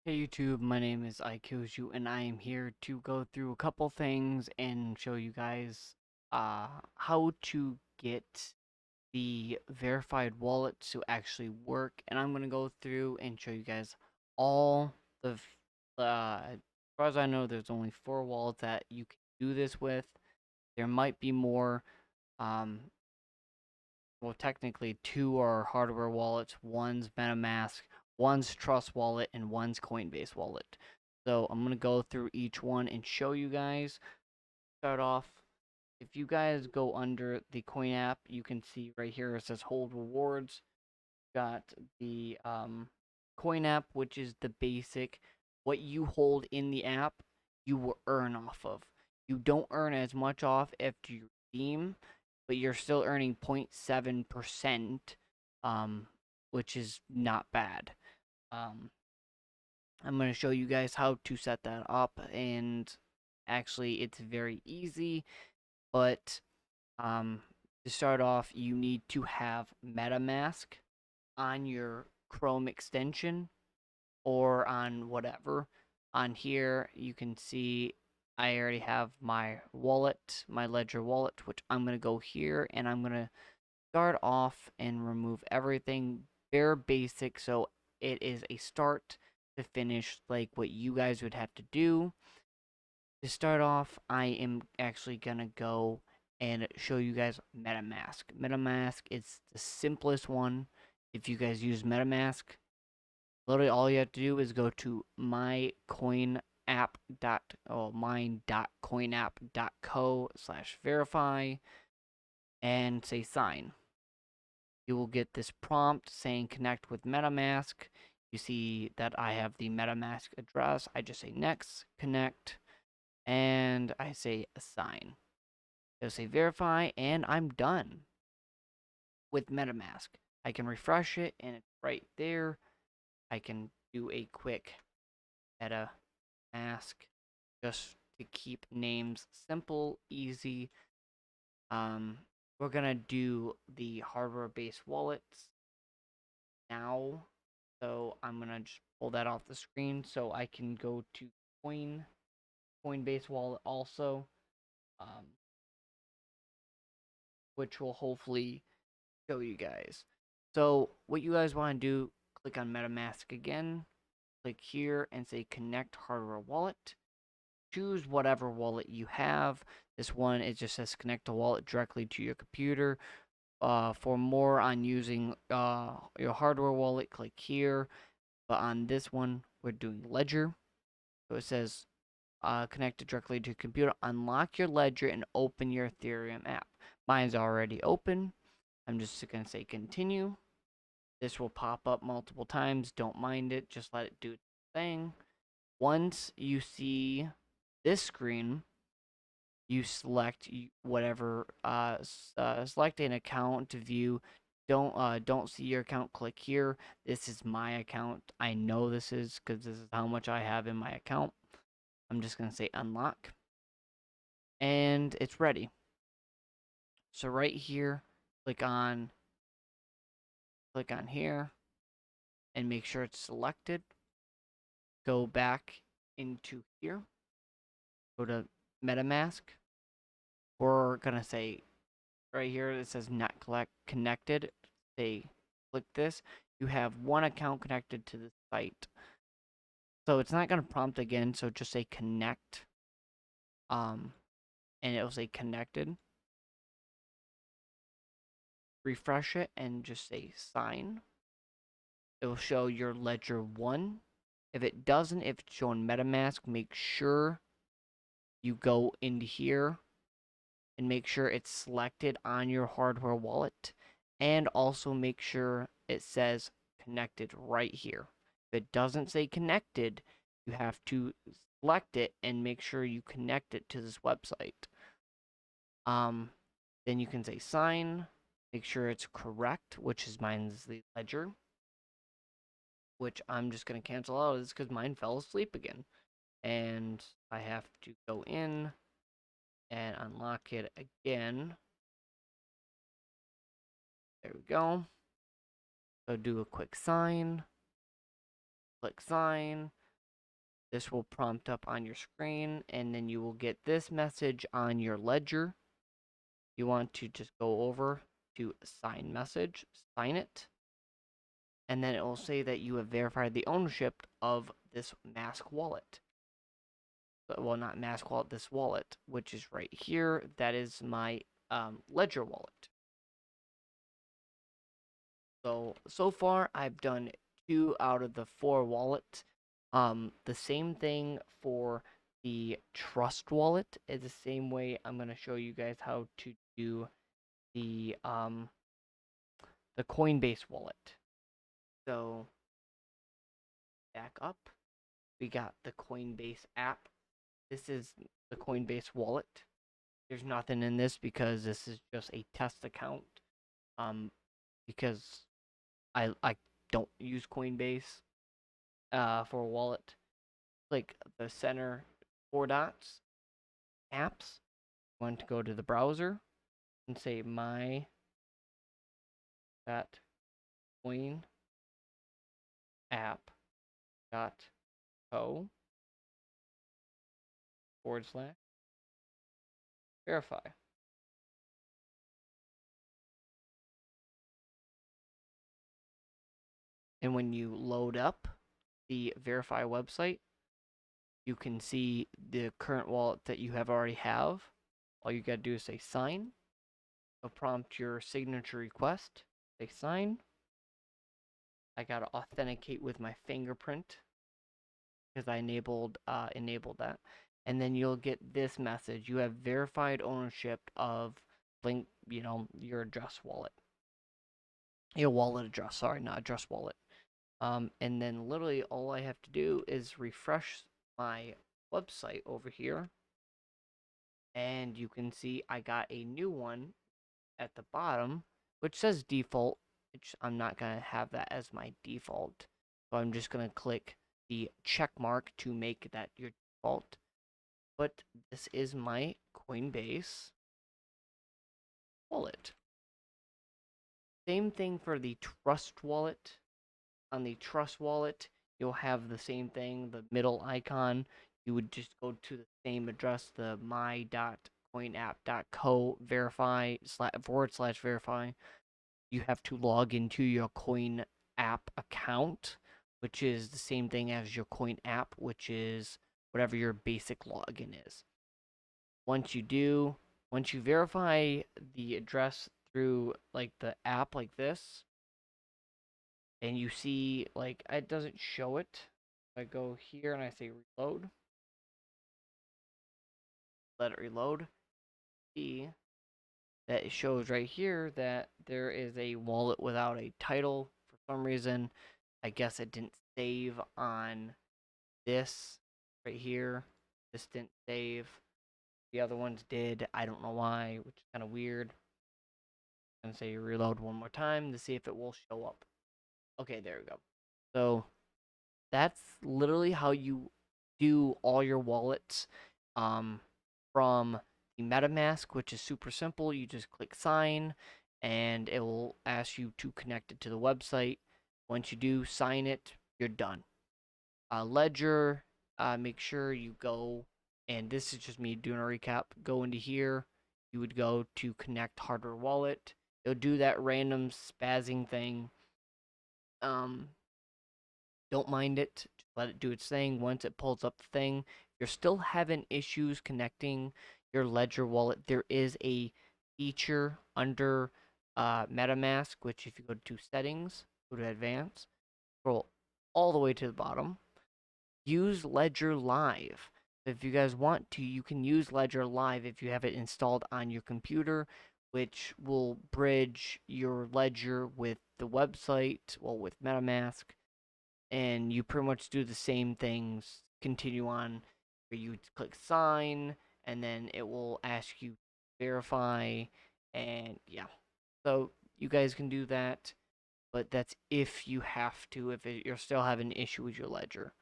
Hey YouTube, my name is ikilzu and I am here to go through a couple things and show you guys how to get the verified wallet to actually work. And I'm going to go through and show you guys all the as far as I know, there's only 4 wallets that you can do this with. There might be more. um well, technically 2 are hardware wallets. One's Metamask, one's Trust Wallet, and one's Coinbase Wallet. So I'm going to go through each one and show you guys. Start off, if you guys go under the Coin app, you can see right here it says Hold Rewards. Got the Coin app, which is the basic. What you hold in the app, you will earn off of. You don't earn as much off after you redeem, but you're still earning 0.7%, which is not bad. Um, I'm going to show you guys how to set that up, and actually, it's very easy, but to start off, you need to have MetaMask on your Chrome extension or on whatever. On here, you can see I already have my wallet, my Ledger wallet, which I'm going to go here and I'm going to start off and remove everything bare basic, so it is a start to finish like what you guys would have to do. To start off, I am actually going to go and show you guys MetaMask. MetaMask is the simplest one. If you guys use MetaMask, literally all you have to do is go to mine.coinapp.co/verify and say sign. You will get this prompt saying connect with MetaMask. You see that I have the MetaMask address. I just say next, connect, and I say sign. It'll say verify, and I'm done with MetaMask. I can refresh it, and it's right there. I can do a quick MetaMask just to keep names simple, easy. Um, we're gonna do the hardware-based wallets now. So I'm gonna just pull that off the screen so I can go to Coinbase wallet also, um, which will hopefully show you guys. So what you guys want to do, click on MetaMask again, click here and say connect hardware wallet. Choose whatever wallet you have. This one, it just says connect the wallet directly to your computer. For more on using your hardware wallet, click here. But on this one, we're doing Ledger. So it says connect it directly to your computer. Unlock your Ledger and open your Ethereum app. Mine's already open. I'm just going to say continue. This will pop up multiple times. Don't mind it. Just let it do its thing. Once you see this screen, you select whatever select an account to view. Don't see your account, click here. This is my account. I know this is because this is how much I have in my account. I'm just gonna say unlock, and it's ready. So right here, click on here and make sure it's selected. Go back into here, go to MetaMask. We're gonna say right here it says not connected. Say click this. You have one account connected to the site. So it's not gonna prompt again, so just say connect. Um and it'll say connected. Refresh it and just say sign. It will show your ledger 1. If it doesn't, if it's showing MetaMask, make sure you go into here and make sure it's selected on your hardware wallet, and also make sure it says connected right here. If it doesn't say connected, you have to select it and make sure you connect it to this website. Then you can say sign, make sure it's correct, which is mine's the ledger, which I'm just going to cancel out of this because mine fell asleep again. And I have to go in and unlock it again. There we go. So do a quick sign, click sign. This will prompt up on your screen, and then you will get this message on your ledger. You want to just go over to sign message, sign it, and then it will say that you have verified the ownership of this Mask wallet. Well, not Mask wallet, this wallet, which is right here. That is my Ledger wallet. So far, I've done 2 out of the 4 wallets. The same thing for the Trust wallet is the same way. I'm gonna show you guys how to do the Coinbase wallet. So back up, we got the Coinbase app. This is the Coinbase wallet. There's nothing in this because this is just a test account. Because I don't use Coinbase for a wallet. Click the center 4 dots, apps. You want to go to the browser and say my dot coin app dot co / verify. And when you load up the verify website, you can see the current wallet that you have already have. All you gotta do is say sign. It'll prompt your signature request. Say sign. I gotta authenticate with my fingerprint because I enabled that. And then you'll get this message. You have verified ownership of link, your address wallet. Your wallet address, sorry, not address wallet. And then literally all I have to do is refresh my website over here. And you can see I got a new one at the bottom, which says default, which I'm not going to have that as my default. So I'm just going to click the check mark to make that your default. But this is my Coinbase wallet. Same thing for the Trust wallet. On the Trust wallet, you'll have the same thing, the middle icon. You would just go to the same address, the my.coinapp.co verify / verify. You have to log into your Coin app account, which is the same thing as your Coin app, which is whatever your basic login is. Once you verify the address through like the app like this, and you see like it doesn't show it. If I go here and I say reload, let it reload, see that it shows right here that there is a wallet without a title for some reason. I guess it didn't save on this right here. This didn't save. The other ones did. I don't know why, which is kind of weird. I'm going to say reload one more time to see if it will show up. Okay, there we go. So that's literally how you do all your wallets from the Metamask, which is super simple. You just click sign and it will ask you to connect it to the website. Once you do sign it, you're done. Ledger, make sure you go, and this is just me doing a recap. Go into here, you would go to connect hardware wallet. It'll do that random spazzing thing. Don't mind it. Just let it do its thing. Once it pulls up the thing, if you're still having issues connecting your Ledger wallet, there is a feature under MetaMask, which if you go to settings, go to advanced, scroll all the way to the bottom, use Ledger Live. If you guys want to, you can use Ledger Live if you have it installed on your computer, which will bridge your Ledger with the website, well, with MetaMask, and you pretty much do the same things. Continue on, where you click sign, and then it will ask you verify, and yeah. So you guys can do that, but that's if you have to. If you're still having an issue with your ledger,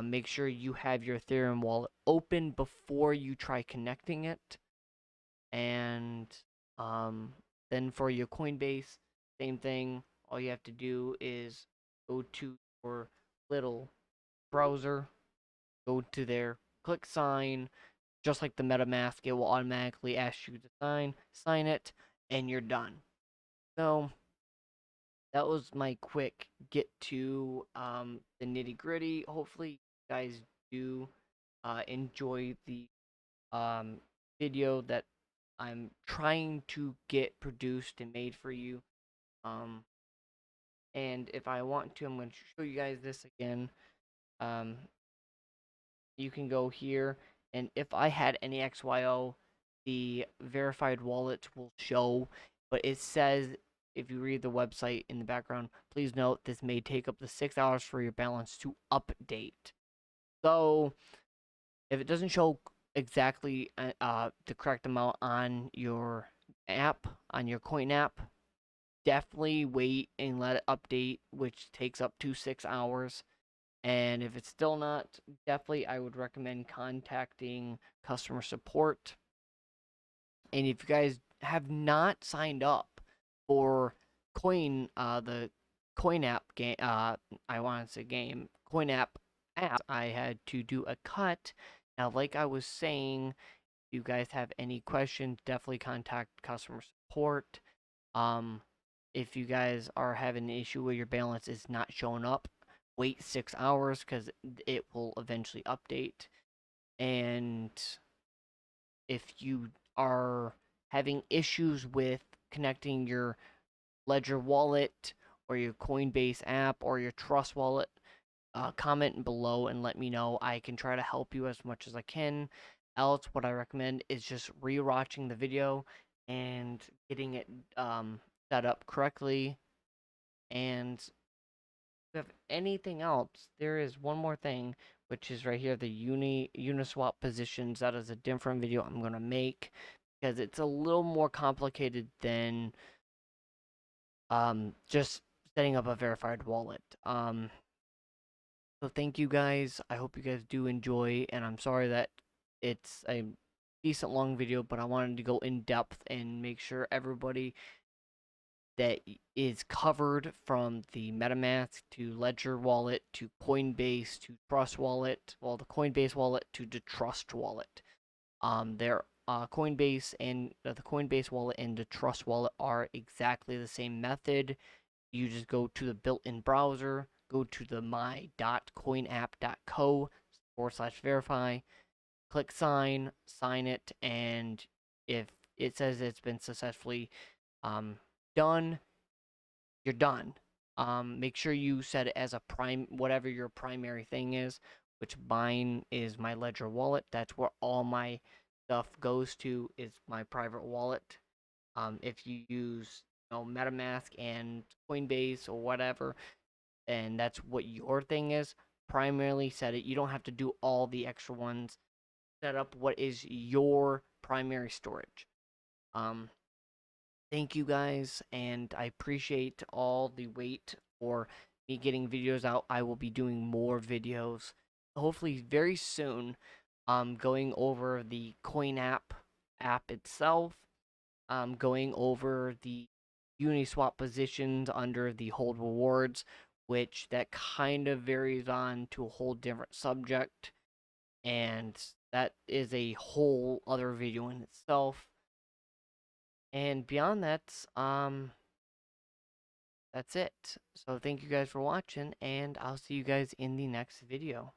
make sure you have your Ethereum wallet open before you try connecting it, and then for your Coinbase, same thing. All you have to do is go to your little browser, go to there, click sign, just like the MetaMask, it will automatically ask you to sign it, and you're done. So that was my quick get to the nitty gritty. Hopefully, you guys do enjoy the um, video that I'm trying to get produced and made for you. Um, and if I want to, I'm going to show you guys this again. Um, you can go here, and if I had any XYO, the verified wallet will show, but it says, if you read the website in the background, please note this may take up to 6 hours for your balance to update. So if it doesn't show exactly the correct amount on your app, on your coin app, definitely wait and let it update, which takes up to 6 hours. And if it's still not, definitely I would recommend contacting customer support. And if you guys have not signed up for the Coin app game, I want to say game, Coin app, I had to do a cut. Now, like I was saying, if you guys have any questions, definitely contact customer support. Um, if you guys are having an issue where your balance is not showing up, wait 6 hours because it will eventually update. And if you are having issues with connecting your Ledger wallet or your Coinbase app or your Trust wallet, comment below and let me know. I can try to help you as much as I can. Else, what I recommend is just rewatching the video and getting it set up correctly. And if anything else, there is one more thing, which is right here, the Uniswap positions. That is a different video I'm gonna make because it's a little more complicated than just setting up a verified wallet. So thank you guys. I hope you guys do enjoy, and I'm sorry that it's a decent long video, but I wanted to go in depth and make sure everybody that is covered from the Metamask to Ledger wallet to Coinbase to Trust wallet, well, the Coinbase wallet to the Trust wallet. The Coinbase wallet and the Trust wallet are exactly the same method. You just go to the built-in browser, go to the my.coinapp.co/verify, click sign it, and if it says it's been successfully done, you're done. Make sure you set it as a whatever your primary thing is, which mine is my Ledger wallet. That's where all my stuff goes to, is my private wallet. If you use MetaMask and Coinbase or whatever, and that's what your thing is, primarily set it. You don't have to do all the extra ones. Set up what is your primary storage. Um, Thank you guys, and I appreciate all the wait for me getting videos out. I will be doing more videos, hopefully very soon. Going over the Coin app itself. Going over the Uniswap positions under the hold rewards, which that kind of varies on to a whole different subject, and that is a whole other video in itself. And beyond that, that's it. So thank you guys for watching, and I'll see you guys in the next video.